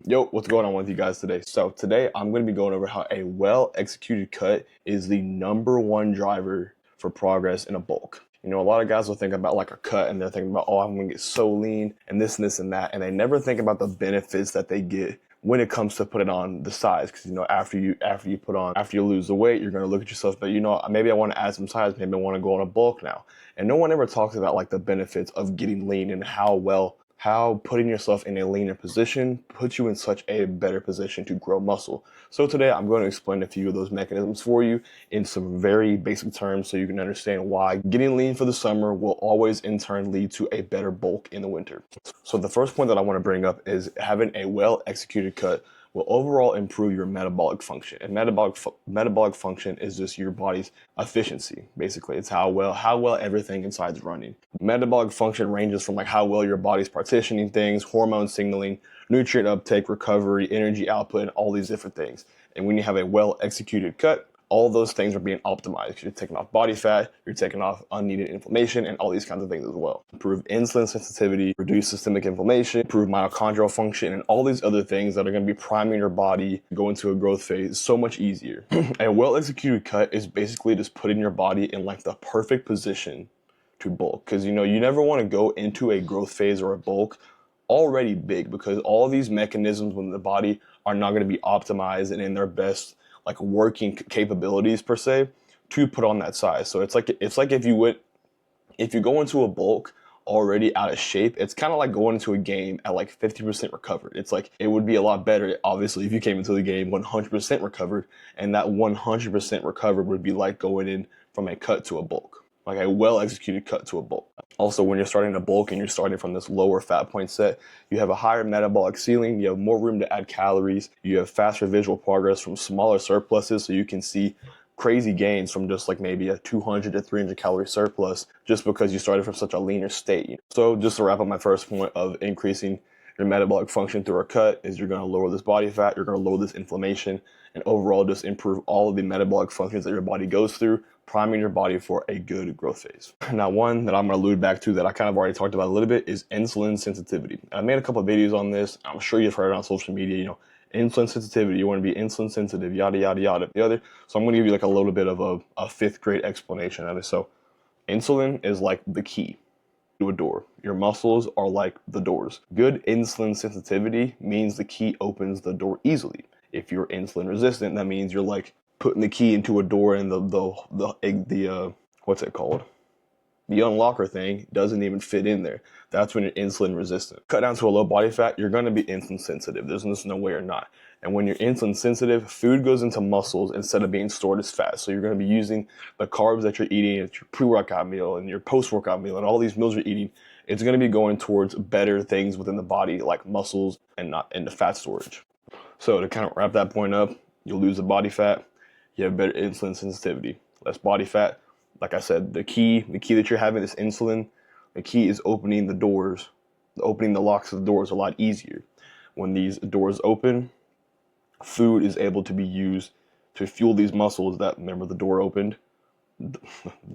Yo, what's going on with you guys today? So today I'm going to be going over how a well-executed cut is the #1 driver for progress in a bulk. You know, a lot of guys will think about like a cut and they're thinking about, oh, I'm going to get so lean and this and that. And they never think about the benefits that they get when it comes to putting on the size. Because, you know, after you lose the weight, you're going to look at yourself, but you know, maybe I want to add some size. Maybe I want to go on a bulk now. And no one ever talks about like the benefits of getting lean and how putting yourself in a leaner position puts you in such a better position to grow muscle. So today I'm going to explain a few of those mechanisms for you in some very basic terms so you can understand why getting lean for the summer will always in turn lead to a better bulk in the winter. So the first point that I want to bring up is having a well-executed cut will overall improve your metabolic function. And metabolic function is just your body's efficiency. Basically, it's how well everything inside is running. Metabolic function ranges from like how well your body's partitioning things, hormone signaling, nutrient uptake, recovery, energy output, and all these different things. And when you have a well-executed cut, all those things are being optimized. You're taking off body fat, you're taking off unneeded inflammation, and all these kinds of things as well. Improve insulin sensitivity, reduce systemic inflammation, improve mitochondrial function, and all these other things that are going to be priming your body to go into a growth phase so much easier. A well-executed cut is basically just putting your body in like the perfect position to bulk. Because, you know, you never want to go into a growth phase or a bulk already big, because all these mechanisms within the body are not going to be optimized and in their best like working capabilities per se to put on that size. So it's like if you go into a bulk already out of shape, it's kind of like going into a game at like 50% recovered. It's like it would be a lot better obviously if you came into the game 100% recovered, and that 100% recovered would be like going in from a cut to a bulk, like a well-executed cut to a bulk. Also, when you're starting a bulk and you're starting from this lower fat point set, you have a higher metabolic ceiling, you have more room to add calories, you have faster visual progress from smaller surpluses, so you can see crazy gains from just like maybe a 200 to 300 calorie surplus just because you started from such a leaner state. So just to wrap up my first point of increasing your metabolic function through a cut is you're going to lower this body fat, you're going to lower this inflammation, and overall just improve all of the metabolic functions that your body goes through, priming your body for a good growth phase. Now, one that I'm going to allude back to that I kind of already talked about a little bit is insulin sensitivity. I made a couple of videos on this. I'm sure you've heard it on social media, you know, insulin sensitivity, you want to be insulin sensitive, yada, yada, yada, the other. So I'm going to give you like a little bit of a fifth grade explanation of it. So insulin is like the key to a door. Your muscles are like the doors. Good insulin sensitivity means the key opens the door easily. If you're insulin resistant, that means you're like putting the key into a door and the what's it called? The unlocker thing doesn't even fit in there. That's when you're insulin resistant. Cut down to a low body fat, you're going to be insulin sensitive. There's just no way you're not. And when you're insulin sensitive, food goes into muscles instead of being stored as fat. So you're going to be using the carbs that you're eating at your pre-workout meal and your post-workout meal and all these meals you're eating. It's going to be going towards better things within the body like muscles and not into fat storage. So to kind of wrap that point up, you'll lose the body fat, you have better insulin sensitivity, less body fat. Like I said, the key that you're having is insulin. The key is opening the doors, opening the locks of the doors a lot easier. When these doors open, food is able to be used to fuel these muscles that, remember, the door opened, the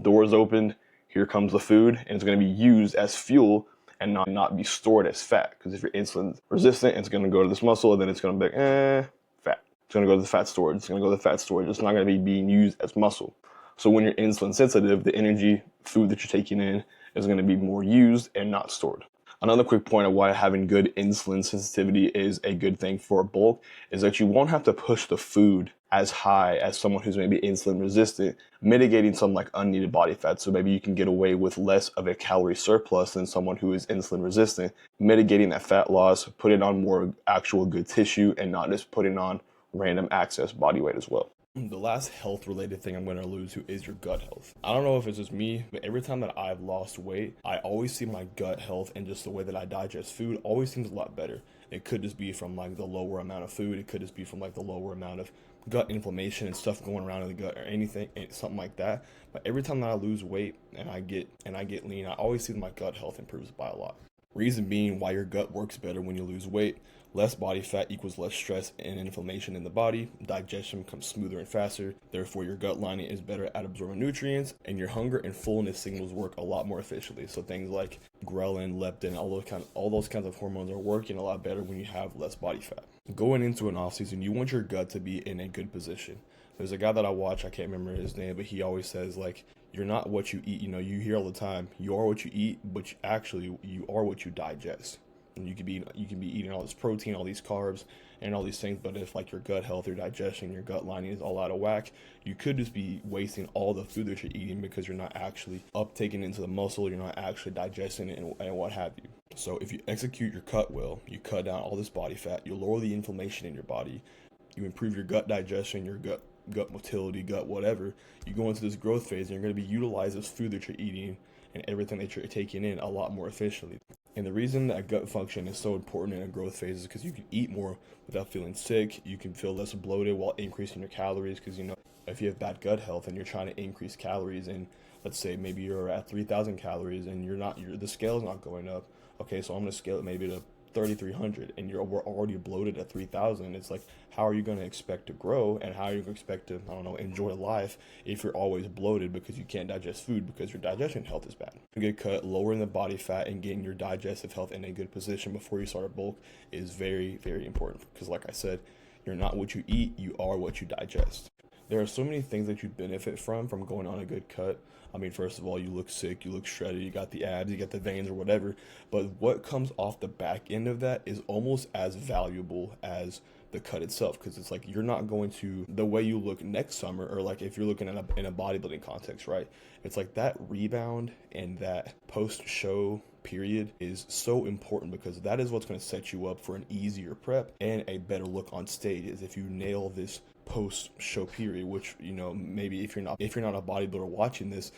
doors opened, here comes the food, and it's going to be used as fuel and not be stored as fat. Because if you're insulin resistant, it's going to go to this muscle and then it's going to be like, fat. It's going to go to the fat storage. It's going to go to the fat storage. It's not going to be being used as muscle. So when you're insulin sensitive, the energy food that you're taking in is going to be more used and not stored. Another quick point of why having good insulin sensitivity is a good thing for a bulk is that you won't have to push the food as high as someone who's maybe insulin resistant, mitigating some like unneeded body fat. So maybe you can get away with less of a calorie surplus than someone who is insulin resistant, mitigating that fat loss, putting on more actual good tissue and not just putting on random excess body weight as well. The last health related thing I'm going to allude to is your gut health. I don't know if it's just me, but every time that I've lost weight, I always see my gut health and just the way that I digest food always seems a lot better. It could just be from like the lower amount of food. It could just be from like the lower amount of gut inflammation and stuff going around in the gut or anything, something like that. But every time that I lose weight and I get lean, I always see my gut health improves by a lot. Reason being why your gut works better when you lose weight. Less body fat equals less stress and inflammation in the body. Digestion becomes smoother and faster. Therefore, your gut lining is better at absorbing nutrients, and your hunger and fullness signals work a lot more efficiently. So things like ghrelin, leptin, all those kinds of hormones are working a lot better when you have less body fat. Going into an off season, you want your gut to be in a good position. There's a guy that I watch, I can't remember his name, but he always says, like, you're not what you eat. You know, you hear all the time, you are what you eat, but you are what you digest. And you could be eating all this protein, all these carbs, and all these things, but if like your gut health, your digestion, your gut lining is all out of whack, you could just be wasting all the food that you're eating because you're not actually uptaking into the muscle, you're not actually digesting it, and what have you. So if you execute your cut well, you cut down all this body fat, you lower the inflammation in your body, you improve your gut digestion, your gut motility, gut whatever, you go into this growth phase and you're going to be utilizing this food that you're eating and everything that you're taking in a lot more efficiently. And the reason that gut function is so important in a growth phase is because you can eat more without feeling sick. You can feel less bloated while increasing your calories, because, you know, if you have bad gut health and you're trying to increase calories, and let's say maybe you're at 3,000 calories and the scale is not going up. Okay, so I'm going to scale it maybe to 3,300 and we're already bloated at 3,000. It's like, how are you going to expect to grow, and how are you going to expect to, I don't know, enjoy life if you're always bloated because you can't digest food because your digestion health is bad? A good cut, lowering the body fat and getting your digestive health in a good position before you start a bulk is very, very important, because like I said, you're not what you eat, you are what you digest. There are so many things that you benefit from going on a good cut. I mean, first of all, you look sick, you look shredded, you got the abs, you got the veins or whatever. But what comes off the back end of that is almost as valuable as the cut itself, because it's like you're not going to, the way you look next summer, or like if you're looking at in a bodybuilding context, right? It's like that rebound and that post-show period is so important, because that is what's going to set you up for an easier prep and a better look on stage, is if you nail this post-show period, which, you know, maybe if you're not a bodybuilder watching this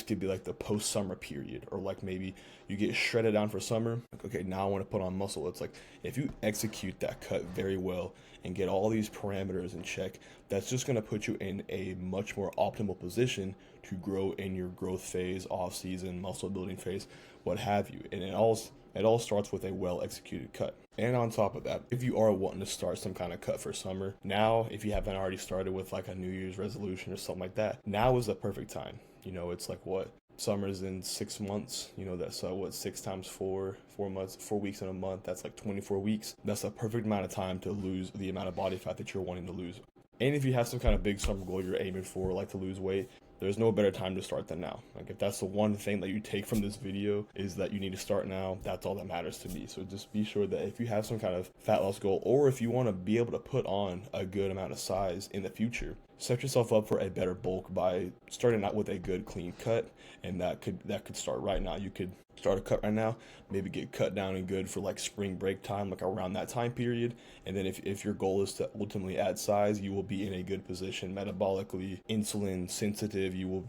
could be like the post-summer period, or like maybe you get shredded down for summer, like, okay, now I want to put on muscle. It's like, if you execute that cut very well and get all these parameters in check, that's just going to put you in a much more optimal position to grow in your growth phase, off season, muscle building phase, what have you. And it all starts with a well executed cut. And on top of that, if you are wanting to start some kind of cut for summer, now, if you haven't already started with like a New Year's resolution or something like that, now is the perfect time. You know, it's like, what, summer's in 6 months, you know, that's what, 6 times 4 months, 4 weeks in a month, that's like 24 weeks. That's a perfect amount of time to lose the amount of body fat that you're wanting to lose. And if you have some kind of big summer goal you're aiming for, like to lose weight, there's no better time to start than now. Like, if that's the one thing that you take from this video, is that you need to start now, that's all that matters to me. So just be sure that if you have some kind of fat loss goal, or if you want to be able to put on a good amount of size in the future, set yourself up for a better bulk by starting out with a good clean cut. And that could start right now. You could start a cut right now, maybe get cut down and good for like spring break time, like around that time period. And then if your goal is to ultimately add size, you will be in a good position metabolically, insulin sensitive, you will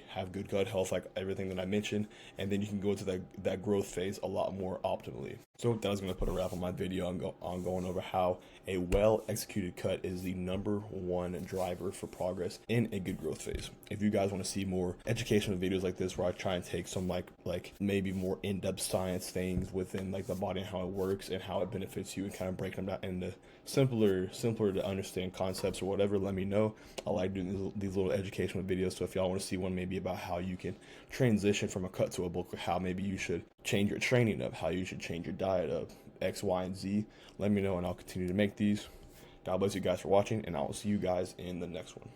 have good gut health, like everything that I mentioned, and then you can go into that growth phase a lot more optimally. So with that, I was going to put a wrap on my video on going over how a well executed cut is the #1 driver for progress in a good growth phase. If you guys want to see more educational videos like this, where I try and take some like maybe more in-depth science things within like the body and how it works and how it benefits you, and kind of breaking them down into simpler to understand concepts or whatever, let me know. I like doing these little educational videos. So if y'all want to see one maybe about how you can transition from a cut to a bulk, or how maybe you should change your training up, how you should change your diet up, X, Y, and Z, let me know and I'll continue to make these. God bless you guys for watching, and I will see you guys in the next one.